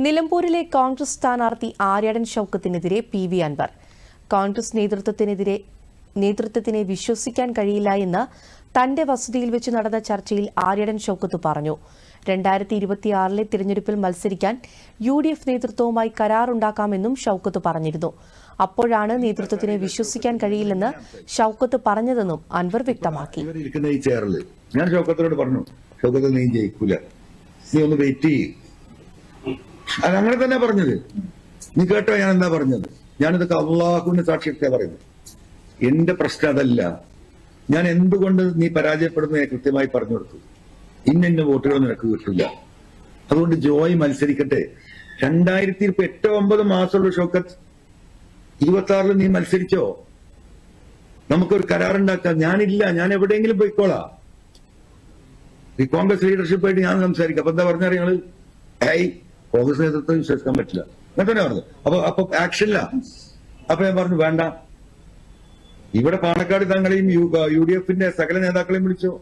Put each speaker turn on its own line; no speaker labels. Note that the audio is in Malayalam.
നിലമ്പൂരിലെ കോൺഗ്രസ് സ്ഥാനാർത്ഥി ആര്യാടൻ ഷൌക്കത്തിനെതിരെ പി.വി. അൻവർ. കോൺഗ്രസ് നേതൃത്വത്തിനെ വിശ്വസിക്കാൻ കഴിയില്ല എന്ന് തന്റെ വസതിയിൽ വെച്ച് നടന്ന ചർച്ചയിൽ ആര്യാടൻ ഷൌക്കത്ത് പറഞ്ഞു. 2026 തിരഞ്ഞെടുപ്പിൽ മത്സരിക്കാൻ UDF നേതൃത്വവുമായി കരാറുണ്ടാക്കാമെന്നും ഷൌക്കത്ത് പറഞ്ഞിരുന്നു. അപ്പോഴാണ് നേതൃത്വത്തിനെ വിശ്വസിക്കാൻ കഴിയില്ലെന്ന് ഷൌക്കത്ത് പറഞ്ഞതെന്നും അൻവർ വ്യക്തമാക്കി.
ഞാൻ ഷൌക്കത്തിനോട് പറഞ്ഞു, ഷൌക്കത്ത് നീ ജയിക്കൂല, നീ ഒന്ന് വെയിറ്റ് ചെയ്യും. അതങ്ങനെ തന്നെ പറഞ്ഞത്. നീ കേട്ടോ ഞാൻ എന്താ പറഞ്ഞത്? ഞാനിതൊക്കെ അള്ളാഹുവിന്റെ സാക്ഷിയൊക്കെ പറയുന്നത്. എന്റെ പ്രശ്നം അതല്ല. ഞാൻ എന്തുകൊണ്ട് നീ പരാജയപ്പെടുന്നു ഞാൻ കൃത്യമായി പറഞ്ഞു കൊടുത്തു. ഇന്ന വോട്ടുകൾ നിനക്ക് കിട്ടില്ല, അതുകൊണ്ട് ജോയ് മത്സരിക്കട്ടെ. 2008-9 മാസമുള്ള ഷൗക്കത്ത്, 26 നീ മത്സരിച്ചോ, നമുക്കൊരു കരാറുണ്ടാക്കാം. ഞാനില്ല, ഞാൻ എവിടെയെങ്കിലും പോയിക്കോളാം. ഈ കോൺഗ്രസ് ലീഡർഷിപ്പായിട്ട് ഞാൻ സംസാരിക്കാം. അപ്പൊ എന്താ പറഞ്ഞാൽ ഞങ്ങള് കോൺഗ്രസ് നേതൃത്വം വിശ്വസിക്കാൻ പറ്റില്ല അങ്ങനെ തന്നെ പറഞ്ഞു. അപ്പൊ ആക്ഷനില്ല. അപ്പൊ ഞാൻ പറഞ്ഞു വേണ്ട, ഇവിടെ പാണക്കാട് തങ്ങളെയും UDF സകല നേതാക്കളെയും വിളിച്ചോ,